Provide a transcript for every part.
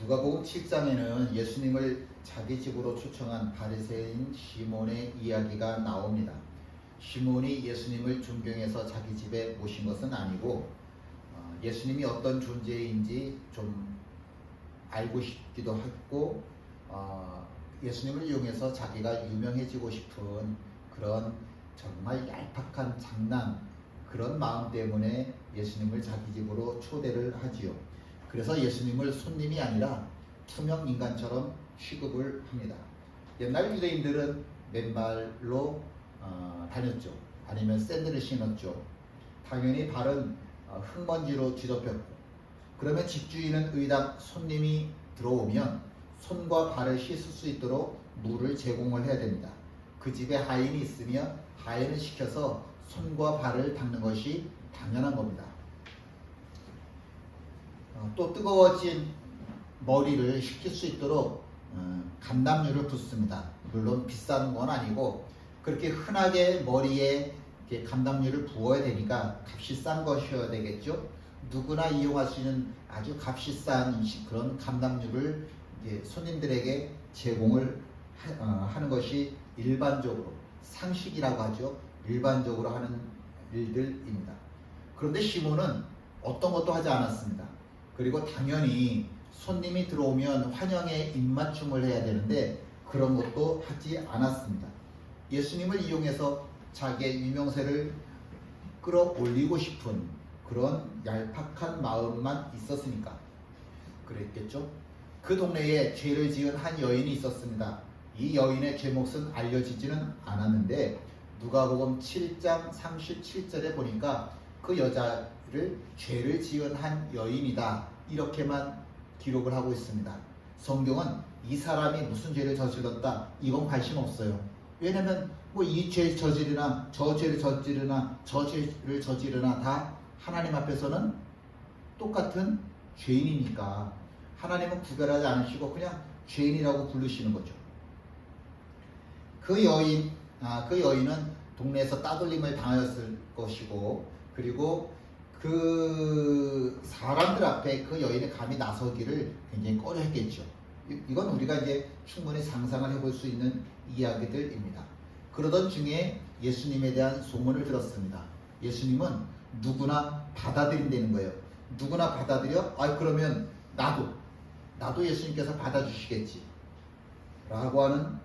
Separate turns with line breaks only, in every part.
누가복음 7장에는 예수님을 자기 집으로 초청한 바리새인 시몬의 이야기가 나옵니다. 시몬이 예수님을 존경해서 자기 집에 모신 것은 아니고 예수님이 어떤 존재인지 좀 알고 싶기도 했고 예수님을 이용해서 자기가 유명해지고 싶은 그런 정말 얄팍한 장난, 그런 마음 때문에 예수님을 자기 집으로 초대를 하지요. 그래서 예수님을 손님이 아니라 투명 인간처럼 취급을 합니다. 옛날 유대인들은 맨발로 다녔죠. 아니면 샌들을 신었죠. 당연히 발은 흙먼지로 뒤덮였고, 그러면 집주인은 의당 손님이 들어오면 손과 발을 씻을 수 있도록 물을 제공을 해야 됩니다. 그 집에 하인이 있으면 하인을 시켜서 손과 발을 닦는 것이 당연한 겁니다. 또 뜨거워진 머리를 식힐 수 있도록 감람유를 붓습니다. 물론 비싼 건 아니고 그렇게 흔하게 머리에 감람유를 부어야 되니까 값이 싼 것이어야 되겠죠. 누구나 이용할 수 있는 아주 값이 싼 그런 감람유를 손님들에게 제공을 하는 것이 일반적으로 상식이라고 하죠. 일반적으로 하는 일들입니다. 그런데 시몬은 어떤 것도 하지 않았습니다. 그리고 당연히 손님이 들어오면 환영에 입맞춤을 해야 되는데 그런 것도 하지 않았습니다. 예수님을 이용해서 자기의 유명세를 끌어올리고 싶은 그런 얄팍한 마음만 있었으니까 그랬겠죠. 그 동네에 죄를 지은 한 여인이 있었습니다. 이 여인의 죄목은 알려지지는 않았는데 누가복음 7장 37절에 보니까 그 여자를 죄를 지은 한 여인이다 이렇게만 기록을 하고 있습니다. 성경은 이 사람이 무슨 죄를 저질렀다 이건 관심 없어요. 왜냐면 뭐 이 죄 저지르나 저 죄를 저지르나 저 죄를 저지르나 다 하나님 앞에서는 똑같은 죄인이니까 하나님은 구별하지 않으시고 그냥 죄인이라고 부르시는 거죠. 그 여인은 동네에서 따돌림을 당하였을 것이고, 그리고 그 사람들 앞에 그 여인이 감히 나서기를 굉장히 꺼려했겠죠. 이건 우리가 이제 충분히 상상을 해볼 수 있는 이야기들입니다. 그러던 중에 예수님에 대한 소문을 들었습니다. 예수님은 누구나 받아들인다는 거예요. 누구나 받아들여? 그러면 나도 예수님께서 받아주시겠지 라고 하는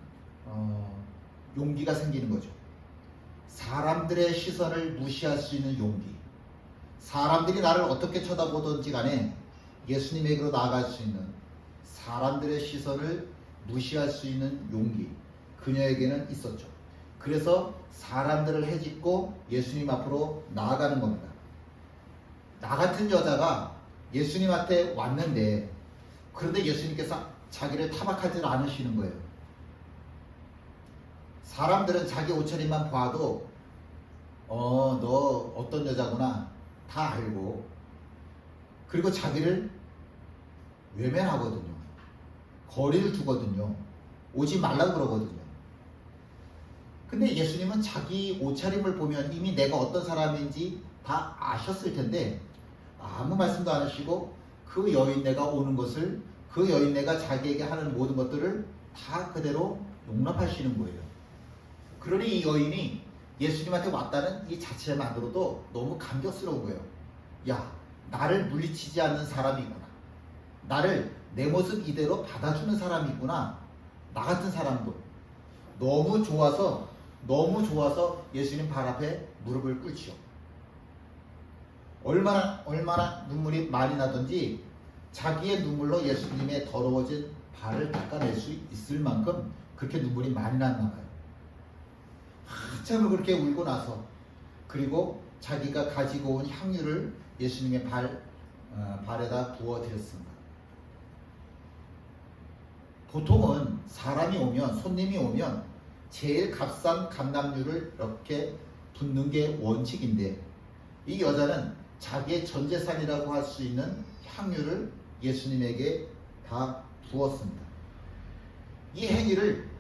용기가 생기는 거죠. 사람들의 시선을 무시할 수 있는 용기. 사람들이 나를 어떻게 쳐다보든지 간에 예수님에게로 나아갈 수 있는 사람들의 시선을 무시할 수 있는 용기. 그녀에게는 있었죠. 그래서 사람들을 헤집고 예수님 앞으로 나아가는 겁니다. 나 같은 여자가 예수님한테 왔는데 그런데 예수님께서 자기를 타박하지 않으시는 거예요. 사람들은 자기 옷차림만 봐도 너 어떤 여자구나 다 알고, 그리고 자기를 외면하거든요. 거리를 두거든요. 오지 말라고 그러거든요. 근데 예수님은 자기 옷차림을 보면 이미 내가 어떤 사람인지 다 아셨을 텐데 아무 말씀도 안 하시고 그 여인네가 오는 것을, 그 여인네가 자기에게 하는 모든 것들을 다 그대로 용납하시는 거예요. 그러니 이 여인이 예수님한테 왔다는 이 자체만으로도 너무 감격스러운 거예요. 야, 나를 물리치지 않는 사람이 있구나. 나를 내 모습 이대로 받아주는 사람이 있구나. 나 같은 사람도. 너무 좋아서 예수님 발 앞에 무릎을 꿇지요. 얼마나 눈물이 많이 나든지 자기의 눈물로 예수님의 더러워진 발을 닦아낼 수 있을 만큼 그렇게 눈물이 많이 났나 봐요. 한참을 그렇게 울고 나서 그리고 자기가 가지고 온 향유를 예수님의 발에다 부어드렸습니다. 보통은 사람이 오면, 손님이 오면 제일 값싼 감람유를 이렇게 붓는 게 원칙인데 이 여자는 자기의 전 재산이라고 할 수 있는 향유를 예수님에게 다 부었습니다. 이 행위를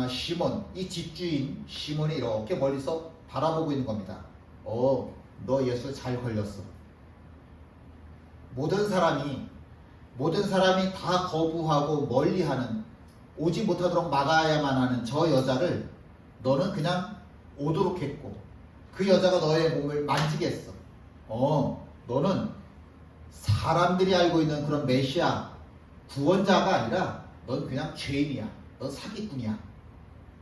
시몬, 이 집주인 시몬이 이렇게 멀리서 바라보고 있는 겁니다. 너 예수 잘 걸렸어. 모든 사람이 모든 사람이 다 거부하고 멀리하는, 오지 못하도록 막아야만 하는 저 여자를 너는 그냥 오도록 했고, 그 여자가 너의 몸을 만지게 했어. 너는 사람들이 알고 있는 그런 메시아 구원자가 아니라 넌 그냥 죄인이야. 넌 사기꾼이야.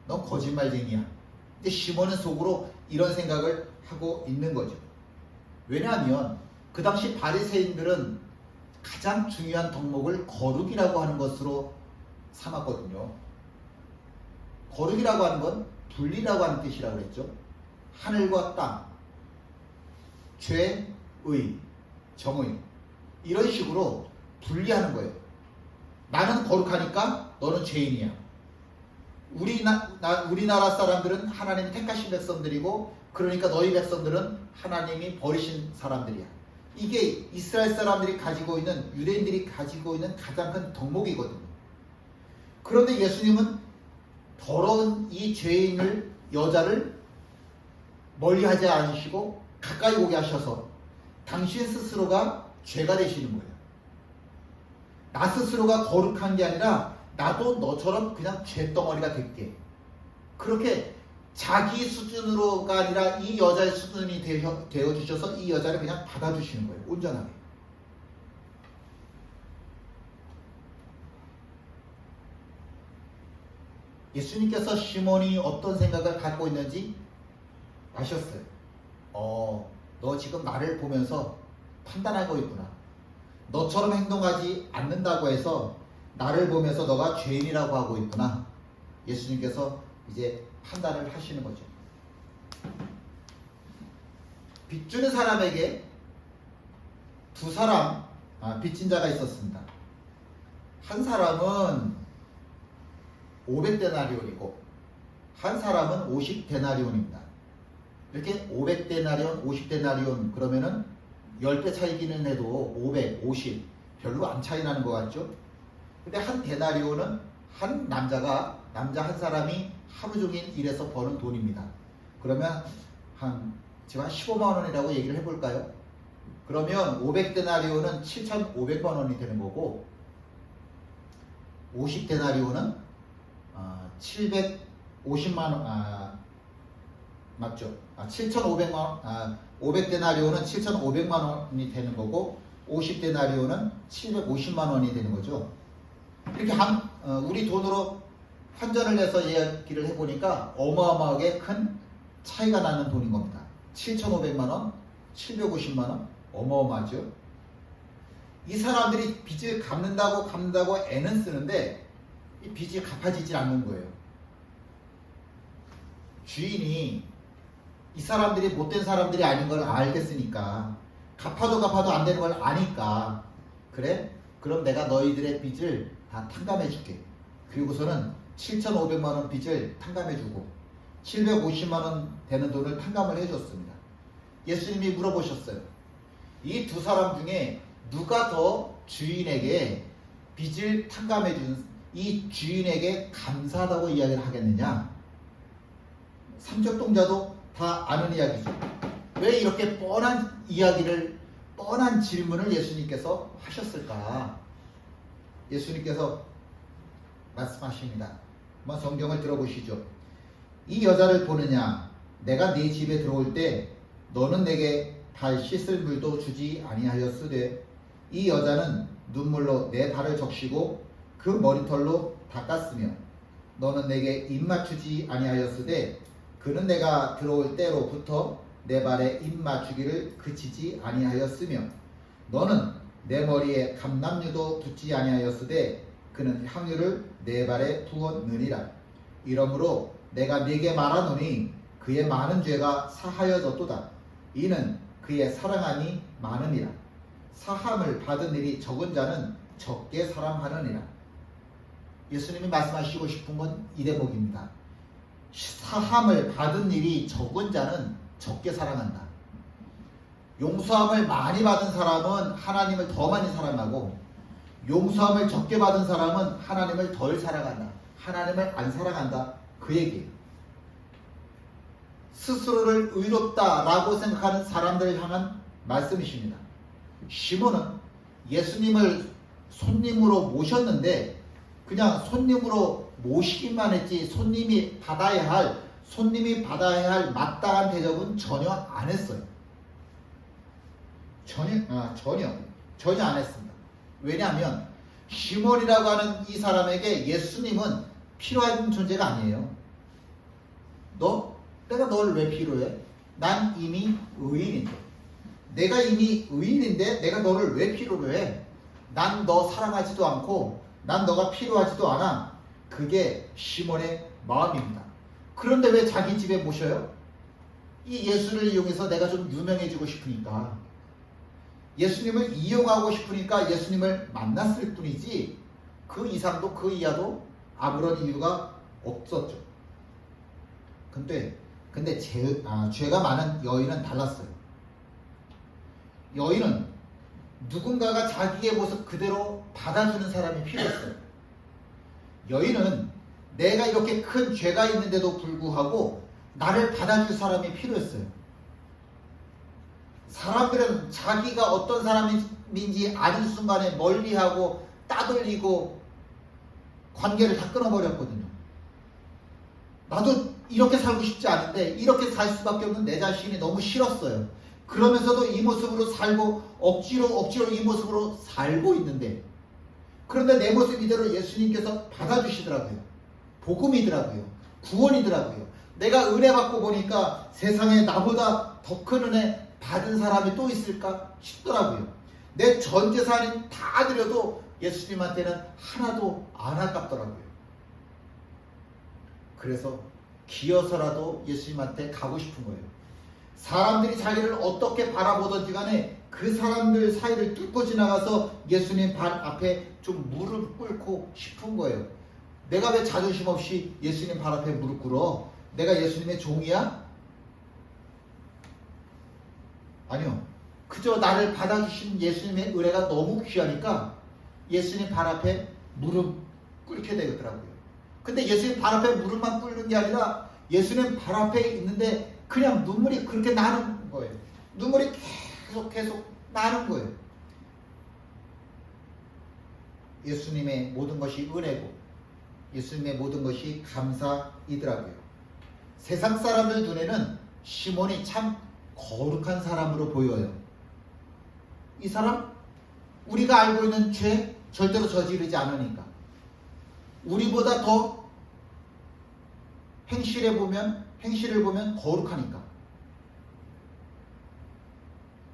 넌 거짓말쟁이야. 근데 시몬은 속으로 이런 생각을 하고 있는 거죠. 왜냐하면 그 당시 바리새인들은 가장 중요한 덕목을 거룩이라고 하는 것으로 삼았거든요. 거룩이라고 하는 건 분리라고 하는 뜻이라고 그랬죠. 하늘과 땅, 죄, 의, 정의, 이런 식으로 분리하는 거예요. 나는 거룩하니까 너는 죄인이야. 우리나라 사람들은 하나님 택하신 백성들이고, 그러니까 너희 백성들은 하나님이 버리신 사람들이야. 이게 이스라엘 사람들이 가지고 있는, 유대인들이 가지고 있는 가장 큰 덕목이거든요. 그런데 예수님은 더러운 이 죄인을, 여자를 멀리하지 않으시고 가까이 오게 하셔서 당신 스스로가 죄가 되시는 거예요. 나 스스로가 거룩한 게 아니라 나도 너처럼 그냥 죄덩어리가 될게. 그렇게 자기 수준으로가 아니라 이 여자의 수준이 되어주셔서 이 여자를 그냥 받아주시는 거예요. 온전하게. 예수님께서 시몬이 어떤 생각을 갖고 있는지 아셨어요. 너 지금 나를 보면서 판단하고 있구나. 너처럼 행동하지 않는다고 해서 나를 보면서 너가 죄인이라고 하고 있구나. 예수님께서 이제 판단을 하시는 거죠. 빚 주는 사람에게 두 사람 빚진 자가 있었습니다. 한 사람은 500데나리온이고 한 사람은 50데나리온입니다. 이렇게 500데나리온, 50데나리온 그러면은 10배 차이기는 해도 500, 50 별로 안 차이 나는 것 같죠? 근데 한 데나리온은 한 남자 한 사람이 하루 종일 일해서 버는 돈입니다. 그러면 지금 한 15만 원이라고 얘기를 해볼까요? 그러면 500데나리온은 7,500만 원이 되는 거고 50데나리온은 750만 원, 맞죠? 7,500만 원, 500데나리온은 7,500만 원이 되는 거고 50데나리온은 750만 원이 되는 거죠. 이렇게 우리 돈으로 환전을 해서 이야기를 해보니까 어마어마하게 큰 차이가 나는 돈인 겁니다. 7,500만 원, 750만 원, 어마어마하죠. 이 사람들이 빚을 갚는다고 애는 쓰는데 이 빚이 갚아지질 않는 거예요. 주인이 이 사람들이 못된 사람들이 아닌 걸 알겠으니까, 갚아도 안 되는 걸 아니까, 그래? 그럼 내가 너희들의 빚을 다 탕감해 줄게. 그리고서는 7,500만 원 빚을 탕감해 주고 750만 원 되는 돈을 탕감을 해 줬습니다. 예수님이 물어보셨어요. 이 두 사람 중에 누가 더 주인에게 빚을 탕감해 준 이 주인에게 감사하다고 이야기를 하겠느냐? 삼척동자도 다 아는 이야기죠. 왜 이렇게 뻔한 질문을 예수님께서 하셨을까? 예수님께서 말씀하십니다. 한번 성경을 들어보시죠. 이 여자를 보느냐? 내가 네 집에 들어올 때 너는 내게 발 씻을 물도 주지 아니하였으되 이 여자는 눈물로 내 발을 적시고 그 머리털로 닦았으며 너는 내게 입 맞추지 아니하였으되 그는 내가 들어올 때로부터 내 발에 입 맞추기를 그치지 아니하였으며 너는 내 머리에 감람유도 붓지 아니하였으되 그는 향유를 내 발에 부었느니라. 이러므로 내가 네게 말하노니 그의 많은 죄가 사하여졌도다. 이는 그의 사랑함이 많으니라. 사함을 받은 일이 적은 자는 적게 사랑하느니라. 예수님이 말씀하시고 싶은 건 이 대목입니다. 사함을 받은 일이 적은 자는 적게 사랑한다. 용서함을 많이 받은 사람은 하나님을 더 많이 사랑하고 용서함을 적게 받은 사람은 하나님을 덜 사랑한다. 하나님을 안 사랑한다. 그 얘기예요. 스스로를 의롭다라고 생각하는 사람들을 향한 말씀이십니다. 시몬은 예수님을 손님으로 모셨는데 그냥 손님으로 모시기만 했지 손님이 받아야 할 마땅한 대접은 전혀 안 했어요. 전혀 안 했습니다. 왜냐하면 시몬이라고 하는 이 사람에게 예수님은 필요한 존재가 아니에요. 내가 너를 왜 필요해? 난 이미 의인인데. 내가 이미 의인인데 내가 너를 왜 필요로 해? 난 너 사랑하지도 않고 난 너가 필요하지도 않아. 그게 시몬의 마음입니다. 그런데 왜 자기 집에 모셔요? 이 예수를 이용해서 내가 좀 유명해지고 싶으니까, 예수님을 이용하고 싶으니까 예수님을 만났을 뿐이지 그 이상도 그 이하도 아무런 이유가 없었죠. 근데 죄가 많은 여인은 달랐어요. 여인은 누군가가 자기의 모습 그대로 받아주는 사람이 필요했어요. 여인은 내가 이렇게 큰 죄가 있는데도 불구하고 나를 받아줄 사람이 필요했어요. 사람들은 자기가 어떤 사람인지 아는 순간에 멀리하고 따돌리고 관계를 다 끊어버렸거든요. 나도 이렇게 살고 싶지 않은데 이렇게 살 수밖에 없는 내 자신이 너무 싫었어요. 그러면서도 이 모습으로 살고 억지로 이 모습으로 살고 있는데, 그런데 내 모습 이대로 예수님께서 받아주시더라고요. 복음이더라고요. 구원이더라고요. 내가 은혜 받고 보니까 세상에 나보다 더 큰 은혜 받은 사람이 또 있을까 싶더라고요. 내 전 재산이 다 드려도 예수님한테는 하나도 안 아깝더라고요. 그래서 기어서라도 예수님한테 가고 싶은 거예요. 사람들이 자기를 어떻게 바라보든지 간에 그 사람들 사이를 뚫고 지나가서 예수님 발 앞에 좀 무릎 꿇고 싶은 거예요. 내가 왜 자존심 없이 예수님 발 앞에 무릎 꿇어? 내가 예수님의 종이야? 아니요. 그저 나를 받아주신 예수님의 은혜가 너무 귀하니까 예수님 발 앞에 무릎 꿇게 되더라고요. 근데 예수님 발 앞에 무릎만 꿇는 게 아니라 예수님 발 앞에 있는데 그냥 눈물이 그렇게 나는 거예요. 눈물이 계속 나는 거예요. 예수님의 모든 것이 은혜고 예수님의 모든 것이 감사이더라고요. 세상 사람들 눈에는 시몬이 참 거룩한 사람으로 보여요. 이 사람 우리가 알고 있는 죄 절대로 저지르지 않으니까, 우리보다 더 행실을 보면 거룩하니까,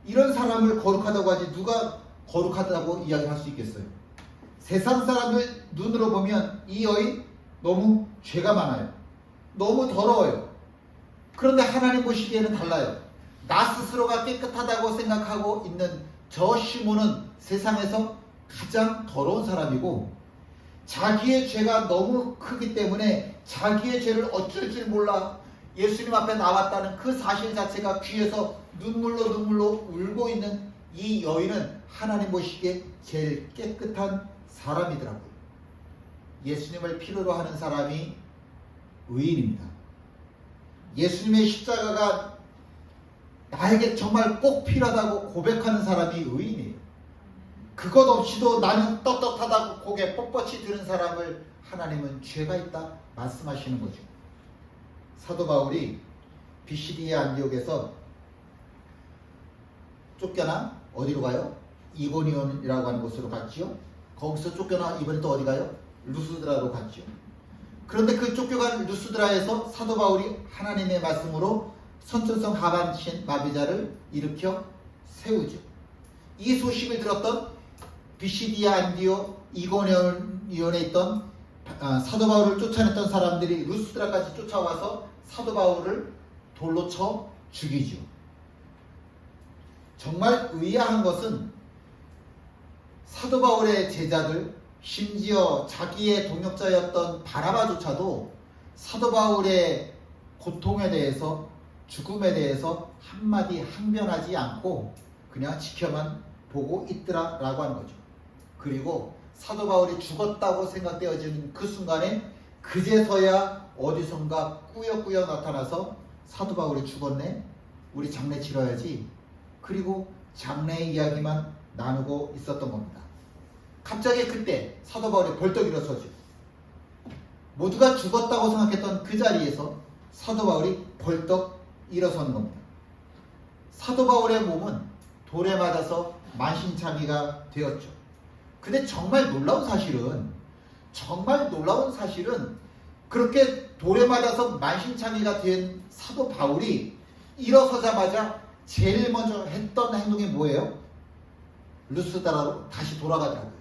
이런 사람을 거룩하다고 하지 누가 거룩하다고 이야기할 수 있겠어요? 세상 사람들 눈으로 보면 이 여인 너무 죄가 많아요. 너무 더러워요. 그런데 하나님 보시기에는 달라요. 나 스스로가 깨끗하다고 생각하고 있는 저 시몬은 세상에서 가장 더러운 사람이고, 자기의 죄가 너무 크기 때문에 자기의 죄를 어쩔 줄 몰라 예수님 앞에 나왔다는 그 사실 자체가 귀에서 눈물로 울고 있는 이 여인은 하나님 보시기에 제일 깨끗한 사람이더라고요. 예수님을 필요로 하는 사람이 의인입니다. 예수님의 십자가가 나에게 정말 꼭 필요하다고 고백하는 사람이 의인이에요. 그것 없이도 나는 떳떳하다고 고개 뻣뻣이 드는 사람을 하나님은 죄가 있다 말씀하시는 거죠. 사도 바울이 비시디아 안디옥에서 쫓겨나 어디로 가요? 이고니온이라고 하는 곳으로 갔지요. 거기서 쫓겨나 이번에 또 어디 가요? 루스드라로 갔지요. 그런데 그 쫓겨간 루스드라에서 사도 바울이 하나님의 말씀으로 선천성 하반신 마비자를 일으켜 세우죠. 이 소식을 들었던 비시디아 안디옥 이고니온에 있던 사도 바울을 쫓아냈던 사람들이 루스드라까지 쫓아와서 사도 바울을 돌로 쳐 죽이죠. 정말 의아한 것은 사도 바울의 제자들, 심지어 자기의 동역자였던 바나바조차도 사도 바울의 고통에 대해서, 죽음에 대해서 한마디 항변하지 않고 그냥 지켜만 보고 있더라라고 하는 거죠. 그리고 사도 바울이 죽었다고 생각되어지는 그 순간에 그제서야 어디선가 꾸역꾸역 나타나서 사도 바울이 죽었네? 우리 장례 치러야지. 그리고 장례 이야기만 나누고 있었던 겁니다. 갑자기 그때 사도 바울이 벌떡 일어서죠. 모두가 죽었다고 생각했던 그 자리에서 사도 바울이 벌떡 일어서는 겁니다. 사도 바울의 몸은 돌에 맞아서 만신창이가 되었죠. 근데 정말 놀라운 사실은 그렇게 돌에 맞아서 만신창이가 된 사도 바울이 일어서자마자 제일 먼저 했던 행동이 뭐예요? 루스드라로 다시 돌아가더라고요.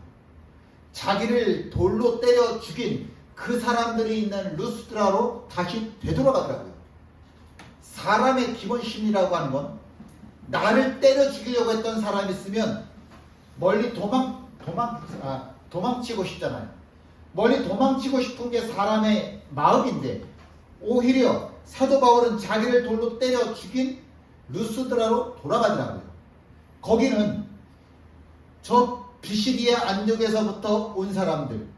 자기를 돌로 때려 죽인 그 사람들이 있는 루스드라로 다시 되돌아가더라고요. 사람의 기본 심리라고 하는 건 나를 때려 죽이려고 했던 사람이 있으면 멀리 도망치고 싶잖아요. 멀리 도망치고 싶은 게 사람의 마음인데 오히려 사도 바울은 자기를 돌로 때려 죽인 루스드라로 돌아가더라고요. 거기는 저 비시디아 안디옥에서부터 온 사람들,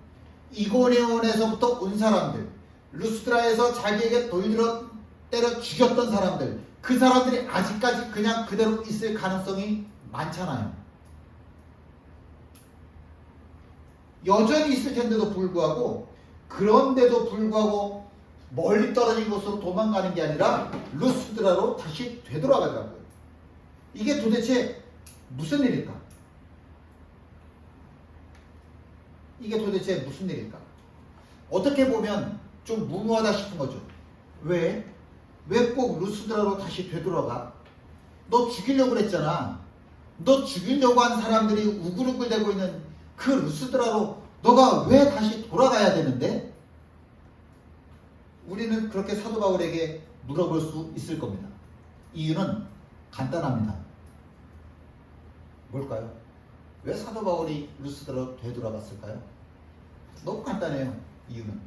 이고니온에서부터 온 사람들, 루스드라에서 자기에게 돌들어 때려 죽였던 사람들, 그 사람들이 아직까지 그냥 그대로 있을 가능성이 많잖아요. 여전히 있을 텐데도 불구하고, 그런데도 불구하고 멀리 떨어진 곳으로 도망가는 게 아니라 루스드라로 다시 되돌아가더라고요. 이게 도대체 무슨 일일까? 어떻게 보면 좀 무모하다 싶은 거죠. 왜 꼭 루스드라로 다시 되돌아가? 너 죽이려고 그랬잖아. 너 죽이려고 한 사람들이 우글우글대고 있는 그 루스드라로 너가 왜 다시 돌아가야 되는데? 우리는 그렇게 사도 바울에게 물어볼 수 있을 겁니다. 이유는 간단합니다. 뭘까요? 왜 사도 바울이 루스드라로 되돌아갔을까요? 너무 간단해요. 이유는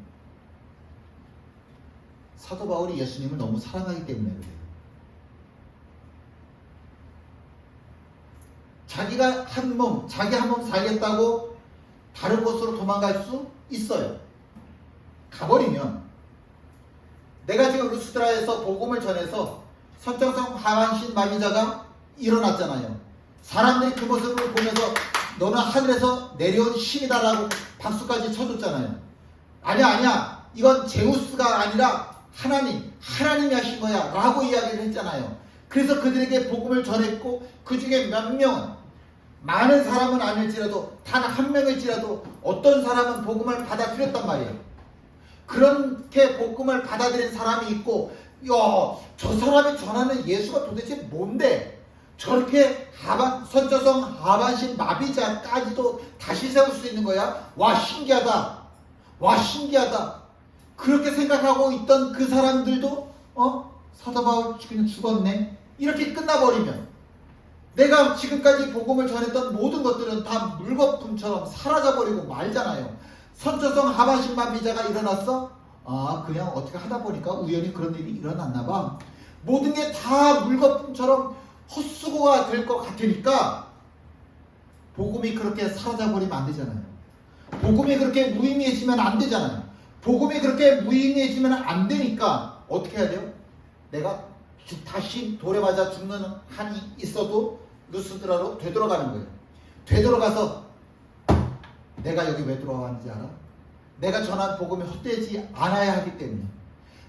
사도 바울이 예수님을 너무 사랑하기 때문에 그래요. 자기 한 몸 살겠다고 다른 곳으로 도망갈 수 있어요. 가버리면 내가 지금 루스드라에서 복음을 전해서 선정성 하반신 마비자가 일어났잖아요. 사람들이 그 모습을 보면서 너는 하늘에서 내려온 신이다라고 박수까지 쳐줬잖아요. 아니야 이건 제우스가 아니라 하나님이 하신 거야 라고 이야기를 했잖아요. 그래서 그들에게 복음을 전했고 그 중에 몇 명은, 많은 사람은 아닐지라도 단 한 명일지라도 어떤 사람은 복음을 받아들였단 말이에요. 그렇게 복음을 받아들인 사람이 있고, 저 사람이 전하는 예수가 도대체 뭔데 저렇게 선저성 하반신 마비자까지도 다시 세울 수 있는 거야? 와 신기하다. 그렇게 생각하고 있던 그 사람들도 사도 바울 그냥 죽었네 이렇게 끝나버리면 내가 지금까지 복음을 전했던 모든 것들은 다 물거품처럼 사라져버리고 말잖아요. 선처성 하반신 마비자가 일어났어? 그냥 어떻게 하다 보니까 우연히 그런 일이 일어났나 봐. 모든 게 다 물거품처럼 헛수고가 될 것 같으니까 복음이 그렇게 사라져버리면 안 되잖아요. 복음이 그렇게 무의미해지면 안 되잖아요. 복음이 그렇게 무의미해지면 안 되니까 어떻게 해야 돼요? 내가 다시 돌에 맞아 죽는 한이 있어도 루스드라로 되돌아가는 거예요. 되돌아가서 내가 여기 왜 돌아왔는지 알아? 내가 전한 복음이 헛되지 않아야 하기 때문에,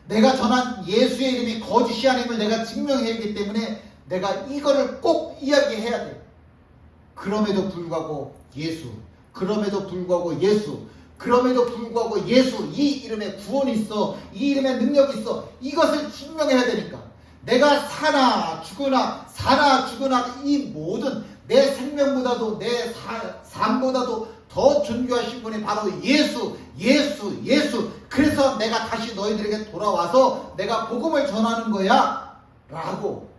내가 전한 예수의 이름이 거짓이 아님을 내가 증명해야 하기 때문에 내가 이거를 꼭 이야기해야 돼. 그럼에도 불구하고 예수, 이 이름에 구원이 있어, 이 이름에 능력이 있어, 이것을 증명해야 되니까 내가 사나 죽으나 이 모든 내 생명보다도 내 삶보다도 더 존귀하신 분이 바로 예수. 그래서 내가 다시 너희들에게 돌아와서 내가 복음을 전하는 거야 라고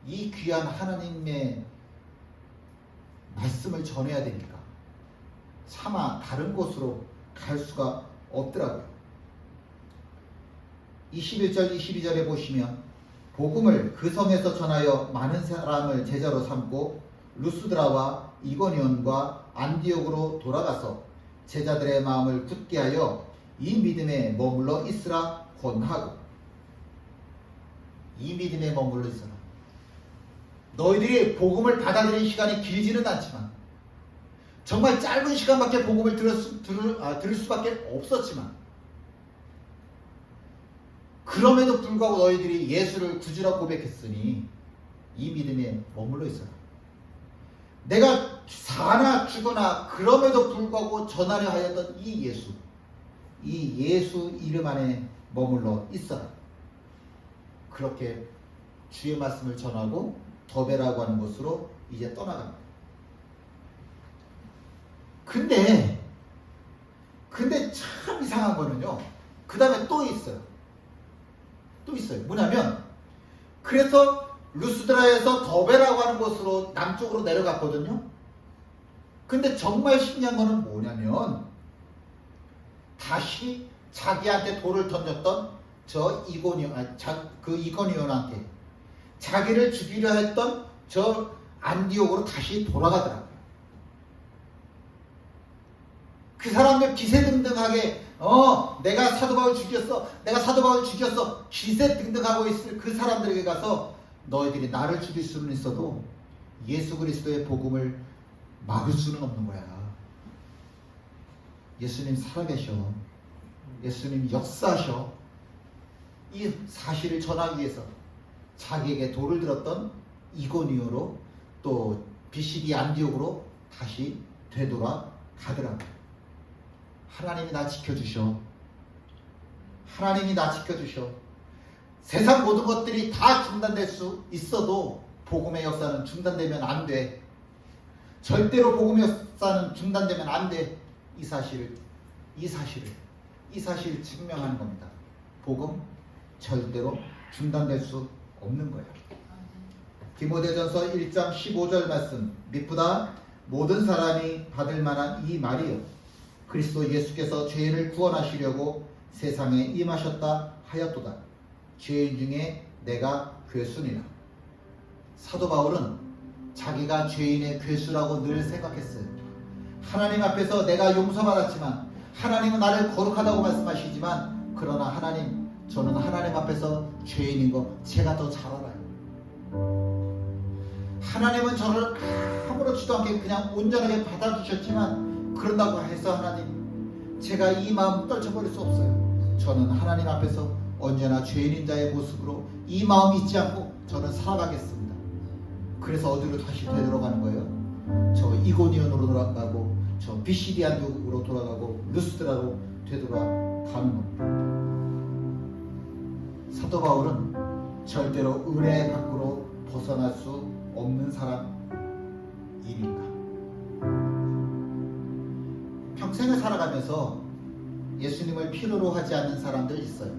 이 귀한 하나님의 말씀을 전해야 되니까 차마 다른 곳으로 갈 수가 없더라고요. 21절 22절에 보시면 복음을 그 성에서 전하여 많은 사람을 제자로 삼고 루스드라와 이고니온과 안디옥으로 돌아가서 제자들의 마음을 굳게 하여 이 믿음에 머물러 있으라 권하고. 이 믿음에 머물러 있으라. 너희들이 복음을 받아들인 시간이 길지는 않지만 정말 짧은 시간밖에 복음을 들을 수밖에 없었지만 그럼에도 불구하고 너희들이 예수를 구주라고 고백했으니 이 믿음에 머물러 있어라. 내가 사나 죽거나 그럼에도 불구하고 전하려 하였던 이 예수 이름 안에 머물러 있어라. 그렇게 주의 말씀을 전하고 더베라고 하는 곳으로 이제 떠나갑니다. 근데 참 이상한 거는요, 그 다음에 또 있어요. 뭐냐면, 그래서 루스드라에서 더베라고 하는 곳으로 남쪽으로 내려갔거든요. 근데 정말 신기한 거는 뭐냐면, 다시 자기한테 돌을 던졌던 그 이고니온한테 자기를 죽이려 했던 저 안디옥으로 다시 돌아가더라고요. 그 사람들 기세등등하게 내가 사도 바울 죽였어 기세등등하고 있을 그 사람들에게 가서 너희들이 나를 죽일 수는 있어도 예수 그리스도의 복음을 막을 수는 없는 거야. 예수님 살아계셔. 예수님 역사하셔. 이 사실을 전하기 위해서 자기에게 돌을 들었던 이고니오로 또 BCD 안디옥으로 다시 되돌아가더라고요. 하나님이 나 지켜주셔. 하나님이 나 지켜주셔. 세상 모든 것들이 다 중단될 수 있어도 복음의 역사는 중단되면 안 돼. 절대로 복음의 역사는 중단되면 안 돼. 이 사실을 증명하는 겁니다. 복음 절대로 중단될 수 없는 거예요. 디모데전서 1장 15절 말씀, 미쁘다 모든 사람이 받을 만한 이 말이요 그리스도 예수께서 죄인을 구원하시려고 세상에 임하셨다 하였도다. 죄인 중에 내가 괴수니라. 사도 바울은 자기가 죄인의 괴수라고 늘 생각했어요. 하나님 앞에서 내가 용서받았지만 하나님은 나를 거룩하다고 말씀하시지만 그러나 하나님, 저는 하나님 앞에서 죄인인 거 제가 더 잘 알아요. 하나님은 저를 아무렇지도 않게 그냥 온전하게 받아주셨지만 그런다고 해서 하나님, 제가 이 마음 떨쳐버릴 수 없어요. 저는 하나님 앞에서 언제나 죄인인 자의 모습으로 이 마음 잊지 않고 저는 살아가겠습니다. 그래서 어디로 다시 되돌아가는 거예요? 저 이고니온으로 돌아가고 저 BCD 안디옥으로 돌아가고 루스드라로 되돌아가는 겁니다. 사도 바울은 절대로 은혜 밖으로 벗어날 수 없는 사람이니까. 평생을 살아가면서 예수님을 필요로 하지 않는 사람들 있어요.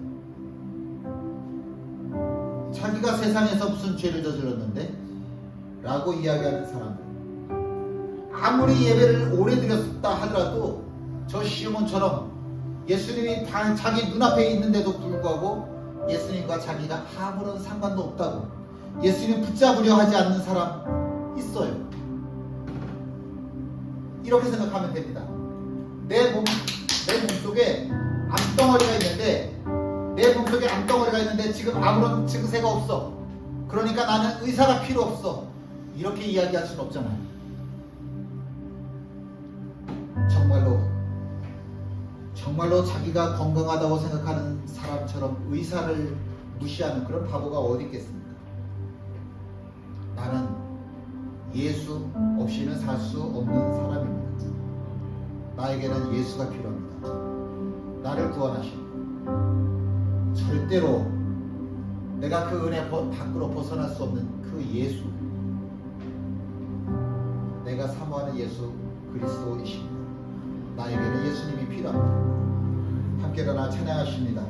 자기가 세상에서 무슨 죄를 저질렀는데? 라고 이야기하는 사람들. 아무리 예배를 오래 드렸다 하더라도 저 시몬처럼 예수님이 자기 눈앞에 있는데도 불구하고 예수님과 자기가 아무런 상관도 없다고 예수님 붙잡으려 하지 않는 사람 있어요. 이렇게 생각하면 됩니다. 내 몸속에 암덩어리가 있는데 지금 아무런 증세가 없어. 그러니까 나는 의사가 필요 없어. 이렇게 이야기할 수는 없잖아요. 정말로 자기가 건강하다고 생각하는 사람처럼 의사를 무시하는 그런 바보가 어디 있겠습니까? 나는 예수 없이는 살 수 없는 사람입니다. 나에게는 예수가 필요합니다. 나를 구원하시고 절대로 내가 그 은혜 밖으로 벗어날 수 없는 그 예수, 내가 사모하는 예수 그리스도이십니다. 나에게는 예수님이 필요합니다. 함께 일어나 찬양하십니다.